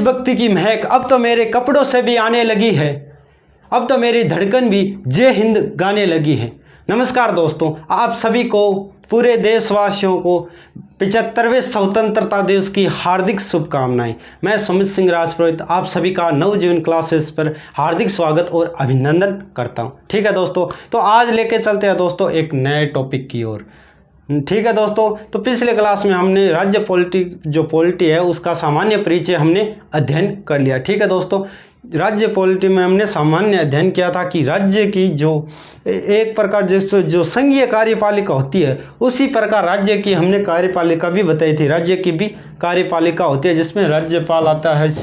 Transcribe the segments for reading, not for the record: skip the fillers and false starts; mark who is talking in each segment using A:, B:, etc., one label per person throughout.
A: देशभक्ति की महक अब तो मेरे कपड़ों से भी आने लगी है, अब तो मेरी धड़कन भी जय हिंद गाने लगी है। नमस्कार दोस्तों, आप सभी को, पूरे देशवासियों को 75वें स्वतंत्रता दिवस की हार्दिक शुभकामनाएं। मैं सुमित सिंह राजपुरोहित आप सभी का नवजीवन क्लासेस पर हार्दिक स्वागत और अभिनंदन करता हूं। ठीक है दोस्तों, तो आज लेके चलते हैं दोस्तों एक नए टॉपिक की ओर। ठीक है दोस्तों, तो पिछले क्लास में हमने राज्य पॉलिटी है उसका सामान्य परिचय हमने अध्ययन कर लिया। ठीक है दोस्तों, राज्य पॉलिटी में हमने सामान्य अध्ययन किया था कि राज्य की जो एक प्रकार जो संघीय कार्यपालिका होती है उसी प्रकार राज्य की हमने कार्यपालिका भी बताई थी। राज्य की भी कार्यपालिका होती है जिसमें राज्यपाल आता है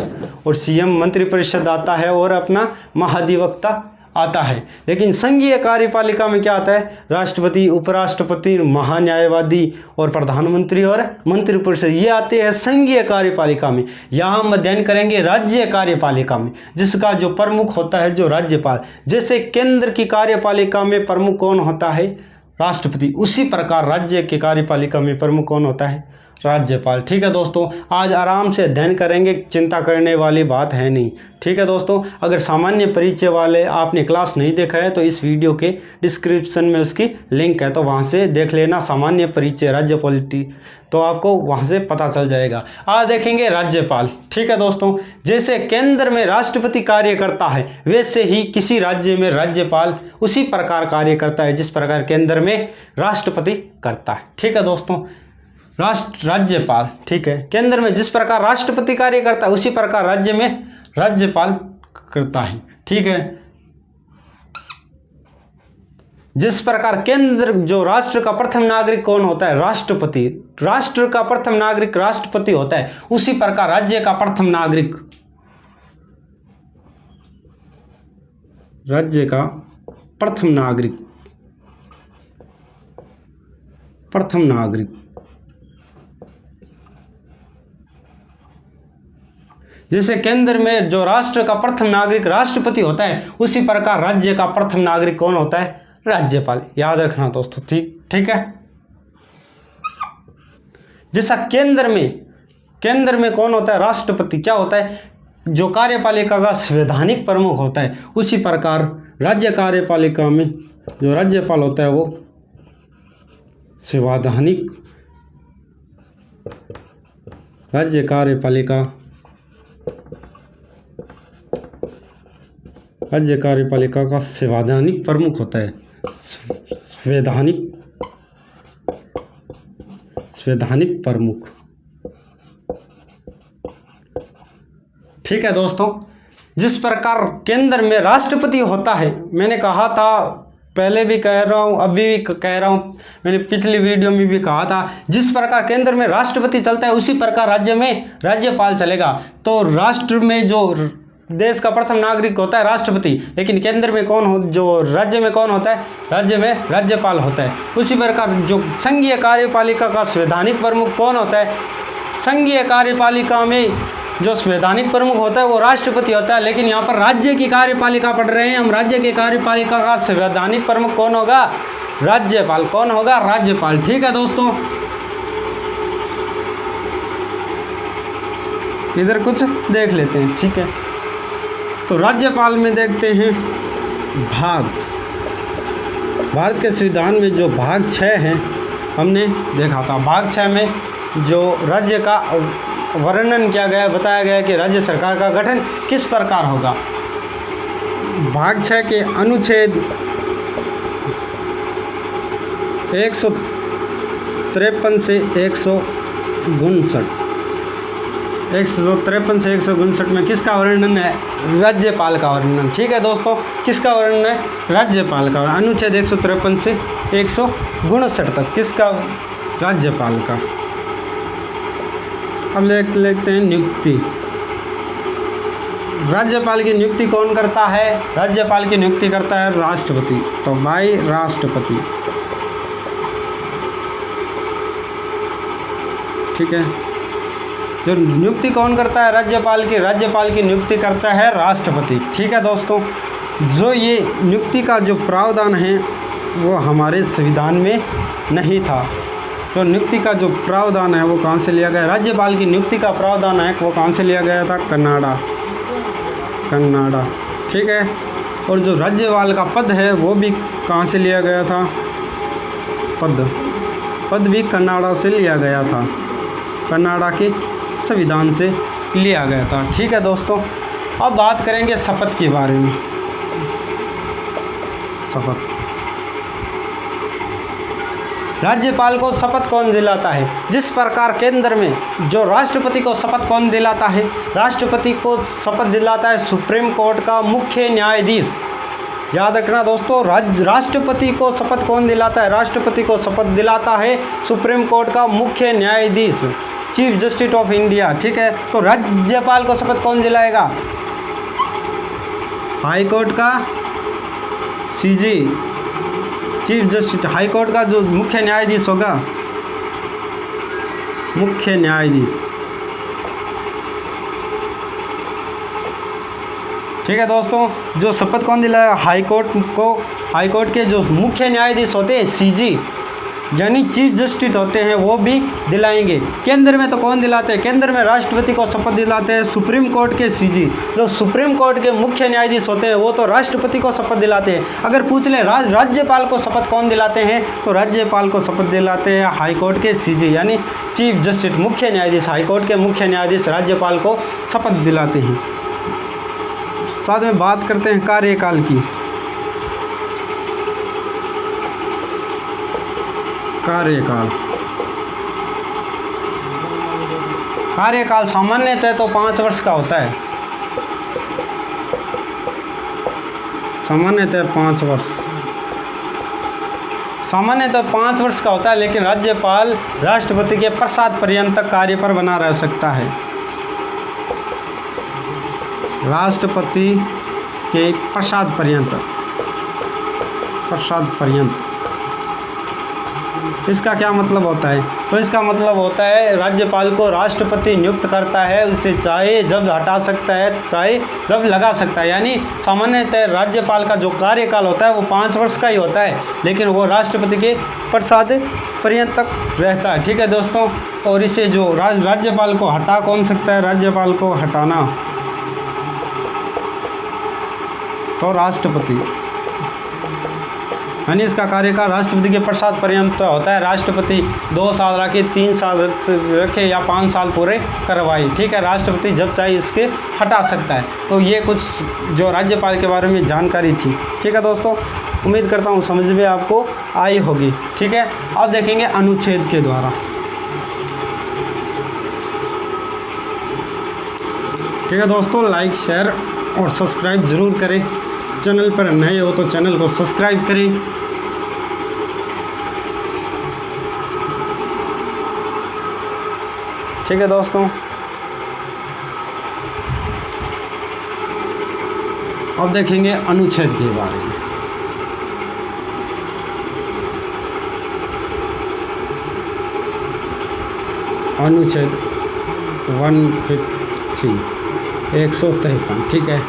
A: और सीएम मंत्रिपरिषद आता है और अपना महाधिवक्ता आता है। लेकिन संघीय कार्यपालिका में क्या आता है? राष्ट्रपति, उपराष्ट्रपति, महान्यायवादी और प्रधानमंत्री और मंत्रिपरिषद, ये आते हैं संघीय कार्यपालिका में। यहाँ हम अध्ययन करेंगे राज्य कार्यपालिका में, जिसका जो प्रमुख होता है जो राज्यपाल। जैसे केंद्र की कार्यपालिका में प्रमुख कौन होता है? राष्ट्रपति। उसी प्रकार राज्य की कार्यपालिका में प्रमुख कौन होता है? राज्यपाल। ठीक है दोस्तों, आज आराम से अध्ययन करेंगे, चिंता करने वाली बात है नहीं। ठीक है दोस्तों, अगर सामान्य परिचय वाले आपने क्लास नहीं देखा है तो इस वीडियो के डिस्क्रिप्शन में उसकी लिंक है, तो वहाँ से देख लेना सामान्य परिचय राज्य पॉलिटी, तो आपको वहाँ से पता चल जाएगा। आज देखेंगे राज्यपाल। ठीक है दोस्तों, जैसे केंद्र में राष्ट्रपति कार्य करता है वैसे ही किसी राज्य में राज्यपाल उसी प्रकार कार्य करता है जिस प्रकार केंद्र में राष्ट्रपति करता है। ठीक है दोस्तों, राज्यपाल, ठीक है, केंद्र में जिस प्रकार राष्ट्रपति कार्य करता है उसी प्रकार राज्य में राज्यपाल करता है। ठीक है, जिस प्रकार केंद्र जो राष्ट्र का प्रथम नागरिक कौन होता है? राष्ट्रपति। राष्ट्र का प्रथम नागरिक राष्ट्रपति होता है, उसी प्रकार राज्य का प्रथम नागरिक, राज्य का प्रथम नागरिक जैसे केंद्र में जो राष्ट्र का प्रथम नागरिक राष्ट्रपति होता है उसी प्रकार राज्य का प्रथम नागरिक कौन होता है? राज्यपाल। याद रखना दोस्तों, ठीक है। जैसा केंद्र में कौन होता है? राष्ट्रपति। क्या होता है? जो कार्यपालिका का संवैधानिक प्रमुख होता है, उसी प्रकार राज्य कार्यपालिका में जो राज्यपाल होता है वो संवैधानिक राज्य कार्यपालिका का संवैधानिक प्रमुख होता है। संवैधानिक प्रमुख। ठीक है दोस्तों, जिस प्रकार केंद्र में राष्ट्रपति होता है, मैंने कहा था, पहले भी कह रहा हूँ, अभी भी कह रहा हूँ, मैंने पिछली वीडियो में भी कहा था, जिस प्रकार केंद्र में राष्ट्रपति चलता है उसी प्रकार राज्य में राज्यपाल चलेगा। तो राष्ट्र में जो देश का प्रथम नागरिक होता है राष्ट्रपति, लेकिन केंद्र में जो राज्य में कौन होता है? राज्य में राज्यपाल होता है। उसी प्रकार जो संघीय कार्यपालिका का संवैधानिक प्रमुख कौन होता है? संघीय कार्यपालिका में जो संवैधानिक प्रमुख होता है वो राष्ट्रपति होता है, लेकिन यहाँ पर राज्य की कार्यपालिका पढ़ रहे हैं हम। राज्य की कार्यपालिका का संवैधानिक प्रमुख कौन होगा? राज्यपाल। कौन होगा? राज्यपाल। ठीक है दोस्तों, इधर कुछ देख लेते हैं। ठीक है, तो राज्यपाल में देखते हैं भाग। भारत के संविधान में जो भाग 6 हैं हमने देखा था। भाग 6 में जो राज्य का वर्णन किया गया, बताया गया कि राज्य सरकार का गठन किस प्रकार होगा। भाग 6 के अनुच्छेद 153 से 159 में किसका वर्णन है? राज्यपाल का वर्णन। ठीक है दोस्तों, किसका वर्णन है? राज्यपाल का। अनुच्छेद 153 से 159 तक किसका? राज्यपाल का। अब लेते हैं नियुक्ति। राज्यपाल की नियुक्ति कौन करता है? राज्यपाल की नियुक्ति करता है राष्ट्रपति। तो बाई राष्ट्रपति। ठीक है, जो नियुक्ति कौन करता है? राज्यपाल की नियुक्ति करता है राष्ट्रपति। ठीक है दोस्तों, जो ये नियुक्ति का जो प्रावधान है वो हमारे संविधान में नहीं था। तो नियुक्ति का जो प्रावधान है वो कहाँ से लिया गया? राज्यपाल की नियुक्ति का प्रावधान है वो कहाँ से लिया गया था? कन्नाडा। ठीक है। और जो राज्यपाल का पद है वो भी कहाँ से लिया गया था? पद भी कन्नाडा से लिया गया था, कन्नाडा के संविधान से लिया गया था। ठीक है दोस्तों, अब बात करेंगे शपथ के बारे में। शपथ, राज्यपाल को शपथ कौन दिलाता है? जिस प्रकार केंद्र में जो राष्ट्रपति को शपथ कौन दिलाता है? राष्ट्रपति को शपथ दिलाता है सुप्रीम कोर्ट का मुख्य न्यायाधीश। याद रखना दोस्तों, राष्ट्रपति को शपथ कौन दिलाता है? राष्ट्रपति को शपथ दिलाता है सुप्रीम कोर्ट का मुख्य न्यायाधीश, चीफ जस्टिस ऑफ इंडिया। ठीक है। तो राज्यपाल को शपथ कौन दिलाएगा? हाई कोर्ट का CG, chief justice, high court का जो मुख्य न्यायाधीश होगा, मुख्य न्यायाधीश। ठीक है दोस्तों, जो शपथ कौन दिलाएगा? हाई कोर्ट को, हाई कोर्ट के जो मुख्य न्यायाधीश होते हैं सीजी यानी चीफ जस्टिस होते हैं वो भी दिलाएंगे। केंद्र में तो कौन दिलाते हैं? केंद्र में राष्ट्रपति को शपथ दिलाते हैं सुप्रीम कोर्ट के सीजी। जो सुप्रीम कोर्ट के मुख्य न्यायाधीश होते हैं वो तो राष्ट्रपति को शपथ दिलाते हैं। अगर पूछ लें राज्यपाल को शपथ कौन दिलाते हैं, तो राज्यपाल को शपथ दिलाते हैं हाई कोर्ट के सीजी यानी चीफ जस्टिस, मुख्य न्यायाधीश। हाई कोर्ट के मुख्य न्यायाधीश राज्यपाल को शपथ दिलाते हैं। साथ में बात करते हैं कार्यकाल की। कार्यकाल सामान्यतः तो 5 वर्ष का होता है, सामान्यतः 5 वर्ष का होता है। लेकिन राज्यपाल राष्ट्रपति के प्रसाद पर्यंत तक कार्य पर बना रह सकता है। राष्ट्रपति के प्रसाद पर्यंत, इसका क्या मतलब होता है? तो इसका मतलब होता है राज्यपाल को राष्ट्रपति नियुक्त करता है, उसे चाहे जब हटा सकता है, चाहे जब लगा सकता है। यानी सामान्यतः राज्यपाल का जो कार्यकाल होता है वो 5 वर्ष का ही होता है, लेकिन वो राष्ट्रपति के प्रसाद पर्यंत तक रहता है। ठीक है दोस्तों, और इसे जो राज्यपाल को हटा कौन सकता है? राज्यपाल को हटाना तो राष्ट्रपति, यानी इसका कार्यकाल राष्ट्रपति के प्रसाद पर्यंत होता है। राष्ट्रपति 2 साल रखे, 3 साल रखे या 5 साल पूरे करवाए। ठीक है, राष्ट्रपति जब चाहे इसके हटा सकता है। तो ये कुछ जो राज्यपाल के बारे में जानकारी थी। ठीक है दोस्तों, उम्मीद करता हूँ समझ में आपको आई होगी। ठीक है, अब देखेंगे अनुच्छेद के द्वारा। ठीक है दोस्तों, लाइक, शेयर और सब्सक्राइब ज़रूर करें। चैनल पर नए हो तो चैनल को सब्सक्राइब करें। ठीक है दोस्तों, अब देखेंगे अनुच्छेद के बारे में। अनुच्छेद 153। ठीक है,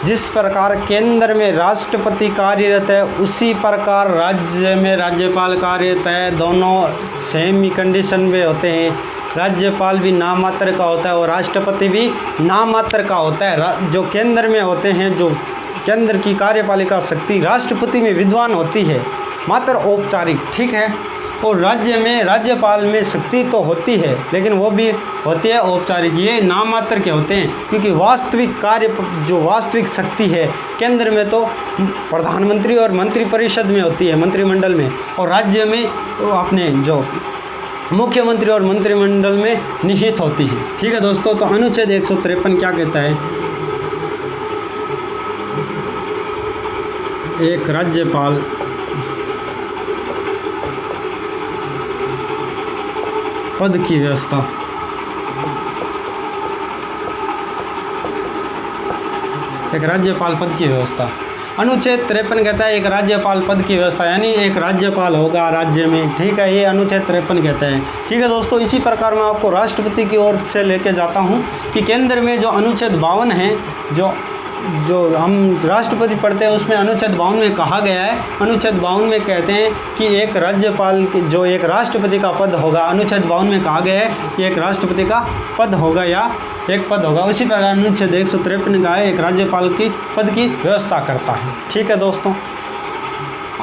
A: जिस प्रकार केंद्र में राष्ट्रपति कार्यरत है उसी प्रकार राज्य में राज्यपाल कार्यरत है। दोनों सेम ही कंडीशन में होते हैं। राज्यपाल भी नाममात्र का होता है और राष्ट्रपति भी नाममात्र का होता है। जो केंद्र में होते हैं, जो केंद्र की कार्यपालिका शक्ति राष्ट्रपति में विद्वान होती है, मात्र औपचारिक। ठीक है, और राज्य में राज्यपाल में शक्ति तो होती है लेकिन वो भी होती है औपचारिक। ये नाममात्र के होते हैं, क्योंकि वास्तविक कार्य जो वास्तविक शक्ति है केंद्र में तो प्रधानमंत्री और मंत्रिपरिषद में होती है, मंत्रिमंडल में, और राज्य में तो अपने जो मुख्यमंत्री और मंत्रिमंडल में निहित होती है। ठीक है दोस्तों, तो अनुच्छेद 153 क्या कहता है? एक राज्यपाल पद की व्यवस्था। एक राज्यपाल पद की व्यवस्था। अनुच्छेद 53 कहता है एक राज्यपाल पद की व्यवस्था, यानी एक राज्यपाल होगा राज्य में। ठीक है, ये अनुच्छेद 53 कहता है। ठीक है दोस्तों, इसी प्रकार मैं आपको राष्ट्रपति की ओर से लेके जाता हूँ कि केंद्र में जो अनुच्छेद 52 है, जो जो हम राष्ट्रपति पढ़ते हैं उसमें अनुच्छेद 52 में कहा गया है, अनुच्छेद 52 में कहते हैं कि एक राज्यपाल जो एक राष्ट्रपति का पद होगा, अनुच्छेद 52 में कहा गया है कि एक राष्ट्रपति का पद होगा या एक पद होगा। उसी प्रकार अनुच्छेद 153 का है एक राज्यपाल की पद की व्यवस्था करता है। ठीक है दोस्तों,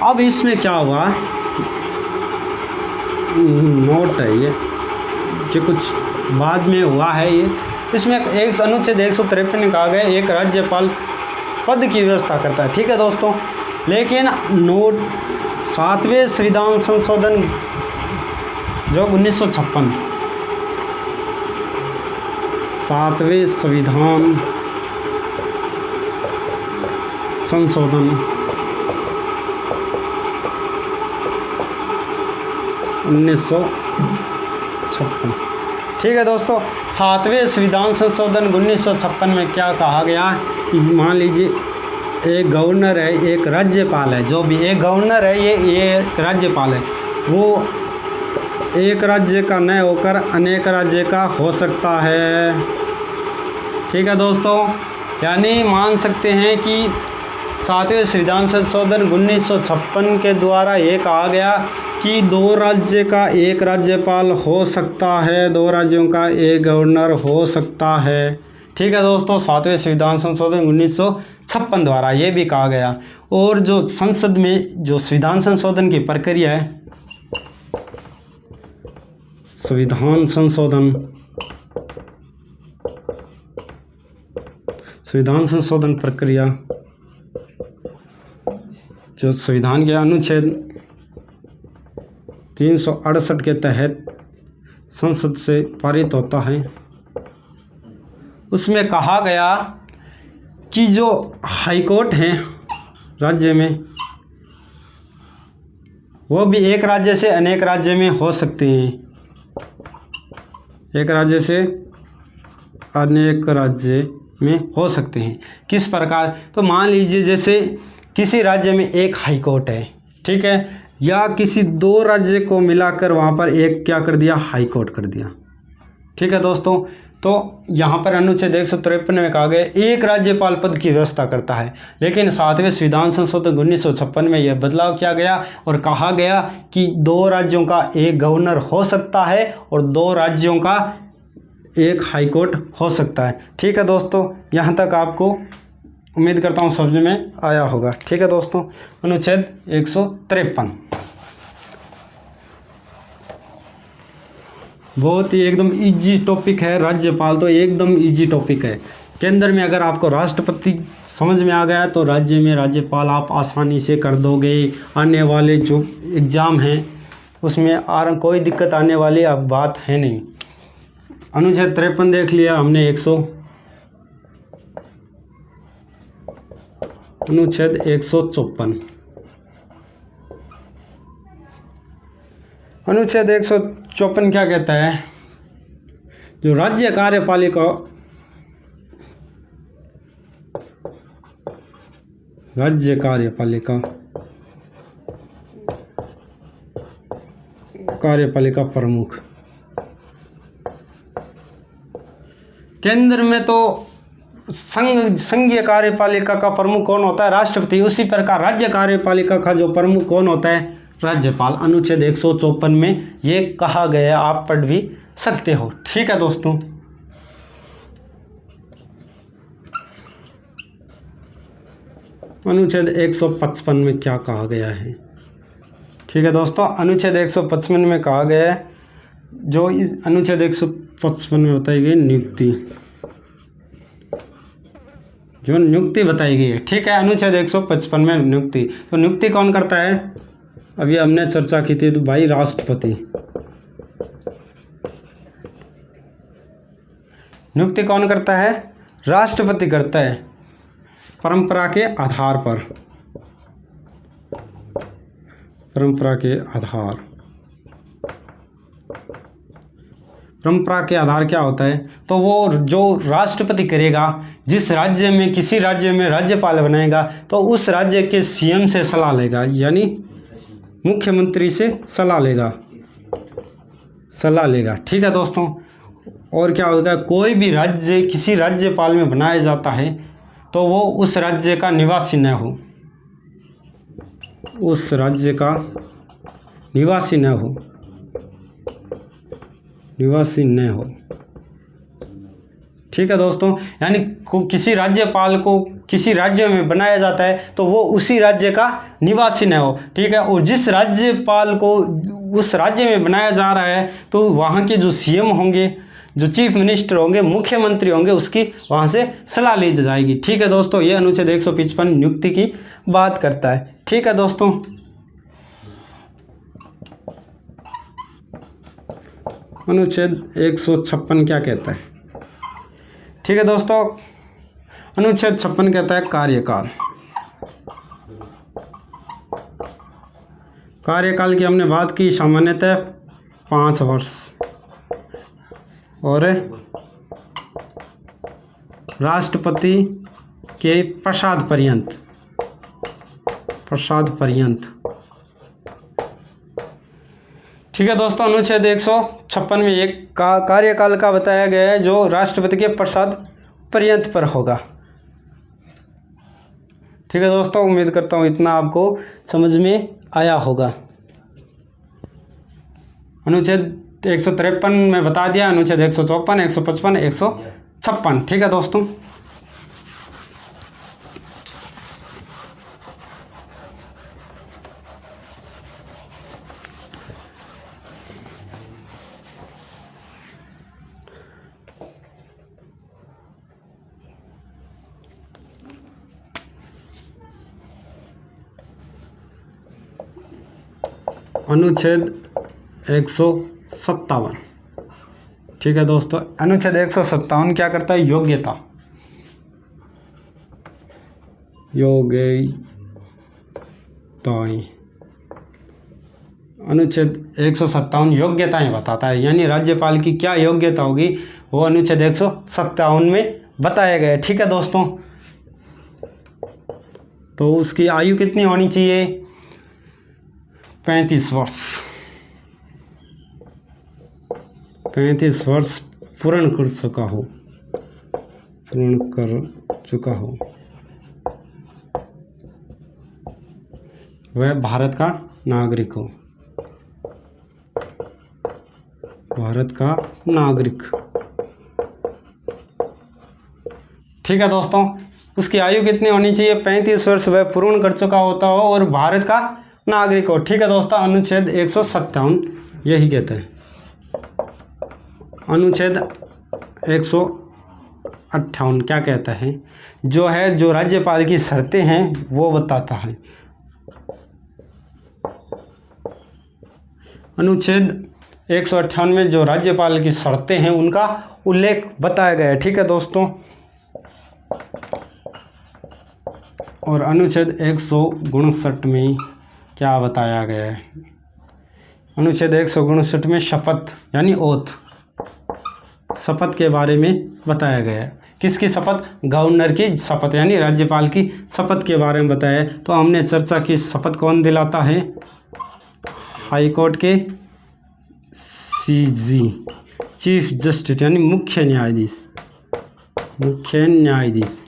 A: अब इसमें क्या हुआ, नोट है ये कि कुछ बाद में हुआ है ये, इसमें एक अनुच्छेद 153 में कहा गया एक राज्यपाल पद की व्यवस्था करता है। ठीक है दोस्तों, लेकिन नोट 7वें संविधान संशोधन जो 1956, 7वें संविधान संशोधन 1956। ठीक है दोस्तों, 7वें संविधान संशोधन 1956 में क्या कहा गया कि मान लीजिए एक गवर्नर है, एक राज्यपाल है, जो भी एक गवर्नर है ये एक राज्यपाल है, वो एक राज्य का न होकर अनेक राज्य का हो सकता है। ठीक है दोस्तों, यानी मान सकते हैं कि 7वें संविधान संशोधन 1956 के द्वारा ये कहा गया कि 2 राज्य का एक राज्यपाल हो सकता है, 2 राज्यों का एक गवर्नर हो सकता है। ठीक है दोस्तों, 7वें संविधान संशोधन 1956 द्वारा ये भी कहा गया। और जो संसद में जो संविधान संशोधन की प्रक्रिया है, संविधान संशोधन प्रक्रिया जो संविधान के अनुच्छेद 368 के तहत संसद से पारित होता है, उसमें कहा गया कि जो हाईकोर्ट हैं राज्य में, वो भी एक राज्य से अनेक राज्य में हो सकते हैं, एक राज्य से अनेक राज्य में हो सकते हैं। किस प्रकार, तो मान लीजिए जैसे किसी राज्य में एक हाई कोर्ट है, ठीक है, या किसी 2 राज्य को मिलाकर वहाँ पर एक क्या कर दिया, हाई कोर्ट कर दिया। ठीक है दोस्तों, तो यहाँ पर अनुच्छेद 153 में कहा गया एक राज्यपाल पद की व्यवस्था करता है, लेकिन 7वें संविधान संशोधन 1956 में यह बदलाव किया गया और कहा गया कि 2 राज्यों का एक गवर्नर हो सकता है और 2 राज्यों का एक हाई कोर्ट हो सकता है। ठीक है दोस्तों, यहाँ तक आपको उम्मीद करता हूँ समझ में आया होगा। ठीक है दोस्तों, अनुच्छेद 153 बहुत ही एकदम इजी टॉपिक है। राज्यपाल तो एकदम इजी टॉपिक है। केंद्र में अगर आपको राष्ट्रपति समझ में आ गया तो राज्य में राज्यपाल आप आसानी से कर दोगे। आने वाले जो एग्ज़ाम हैं उसमें कोई दिक्कत आने वाली अब बात है नहीं। अनुच्छेद 53 देख लिया हमने। अनुच्छेद 154, अनुच्छेद 154 क्या कहता है, जो राज्य कार्यपालिका प्रमुख, केंद्र में तो संघीय कार्यपालिका का प्रमुख कौन होता है, राष्ट्रपति। उसी प्रकार राज्य कार्यपालिका का जो प्रमुख कौन होता है, राज्यपाल। अनुच्छेद 154 में ये कहा गया, आप पढ़ भी सकते हो। ठीक है दोस्तों, अनुच्छेद 155 में क्या कहा गया है। ठीक है दोस्तों, अनुच्छेद 155 में कहा गया है, जो इस अनुच्छेद 155 में बताई गई नियुक्ति, जो नियुक्ति बताई गई है। ठीक है, अनुच्छेद 155 में नियुक्ति, तो नियुक्ति कौन करता है, अभी हमने चर्चा की थी, तो भाई राष्ट्रपति। नियुक्ति कौन करता है, राष्ट्रपति करता है, परंपरा के आधार पर। परंपरा के आधार क्या होता है, तो वो जो राष्ट्रपति करेगा, जिस राज्य में किसी राज्य में राज्यपाल बनाएगा, तो उस राज्य के सीएम से सलाह लेगा, यानी मुख्यमंत्री से सलाह लेगा। ठीक है दोस्तों, और क्या होता है, कोई भी राज्य किसी राज्यपाल में बनाया जाता है तो वो उस राज्य का निवासी न हो, उस राज्य का निवासी न हो, निवासी न हो। ठीक है दोस्तों, यानी किसी राज्यपाल को किसी राज्य में बनाया जाता है तो वो उसी राज्य का निवासी न हो। ठीक है, और जिस राज्यपाल को उस राज्य में बनाया जा रहा है तो वहाँ के जो सीएम होंगे, जो चीफ मिनिस्टर होंगे, मुख्यमंत्री होंगे, उसकी वहाँ से सलाह ली जाएगी। ठीक है दोस्तों, ये अनुच्छेद 155 नियुक्ति की बात करता है। ठीक है दोस्तों, अनुच्छेद 156 क्या कहता है? ठीक है दोस्तों, अनुच्छेद 56 कहता है कार्यकाल। कार्यकाल की हमने बात की, सामान्यतः 5 वर्ष और राष्ट्रपति के पश्चात पर्यंत। ठीक है दोस्तों, अनुच्छेद 156 में एक कार्यकाल का बताया गया है जो राष्ट्रपति के पश्चात पर्यंत पर होगा। ठीक है दोस्तों, उम्मीद करता हूँ इतना आपको समझ में आया होगा। अनुच्छेद 153 में बता दिया, अनुच्छेद 154, 155, 156। ठीक है दोस्तों, अनुच्छेद 157। ठीक है दोस्तों, अनुच्छेद 157 क्या करता है? योग्यताएं। अनुच्छेद 157 योग्यताएं बताता है, यानी राज्यपाल की क्या योग्यता होगी वो अनुच्छेद 157 में बताया गया है। ठीक है दोस्तों, तो उसकी आयु कितनी होनी चाहिए? 35 वर्ष। 35 वर्ष पूर्ण कर चुका हो, वह भारत का नागरिक हो, भारत का नागरिक। ठीक है दोस्तों, उसकी आयु कितनी होनी चाहिए? 35 वर्ष वह पूर्ण कर चुका होता हो और भारत का नागरिक हो। ठीक है दोस्तों, अनुच्छेद 157 यही कहते हैं। अनुच्छेद 158 क्या कहता है? जो राज्यपाल की शर्तें हैं वो बताता है। अनुच्छेद 158 में जो राज्यपाल की शर्तें हैं उनका उल्लेख बताया गया है। ठीक है दोस्तों, और अनुच्छेद 159 में क्या बताया गया है? अनुच्छेद 159 में शपथ यानी ओथ, शपथ के बारे में बताया गया है। किसकी शपथ? गवर्नर की शपथ यानी राज्यपाल की शपथ के बारे में बताया है। तो हमने चर्चा की, शपथ कौन दिलाता है? हाई कोर्ट के सीजी, चीफ जस्टिस यानी मुख्य न्यायाधीश।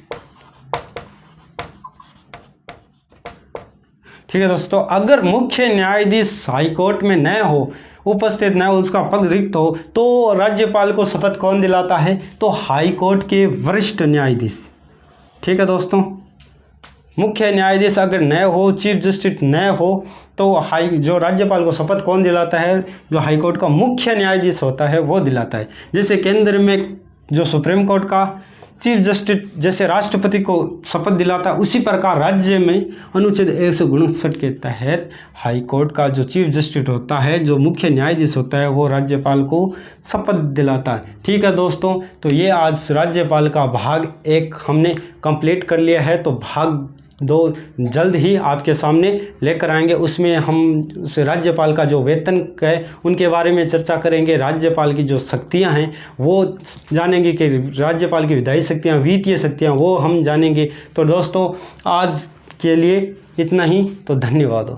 A: ठीक है दोस्तों, अगर मुख्य न्यायाधीश हाई कोर्ट में न हो, उपस्थित न हो, उसका पद रिक्त हो, तो राज्यपाल को शपथ कौन दिलाता है? तो हाई कोर्ट के वरिष्ठ न्यायाधीश। ठीक है दोस्तों, मुख्य न्यायाधीश अगर न हो, चीफ जस्टिस न हो, तो जो राज्यपाल को शपथ कौन दिलाता है? जो हाई कोर्ट का मुख्य न्यायाधीश होता है वो दिलाता है। जैसे केंद्र में जो सुप्रीम कोर्ट का चीफ जस्टिस जैसे राष्ट्रपति को शपथ दिलाता है, उसी प्रकार राज्य में अनुच्छेद 159 के तहत हाई कोर्ट का जो चीफ जस्टिस होता है, जो मुख्य न्यायाधीश होता है, वो राज्यपाल को शपथ दिलाता है। ठीक है दोस्तों, तो ये आज राज्यपाल का भाग 1 हमने कंप्लीट कर लिया है। तो भाग 2 जल्द ही आपके सामने लेकर आएंगे। उसमें हम उस राज्यपाल का जो वेतन है उनके बारे में चर्चा करेंगे। राज्यपाल की जो शक्तियां हैं वो जानेंगे कि राज्यपाल की विधायी शक्तियां, वित्तीय शक्तियां, वो हम जानेंगे। तो दोस्तों आज के लिए इतना ही। तो धन्यवाद।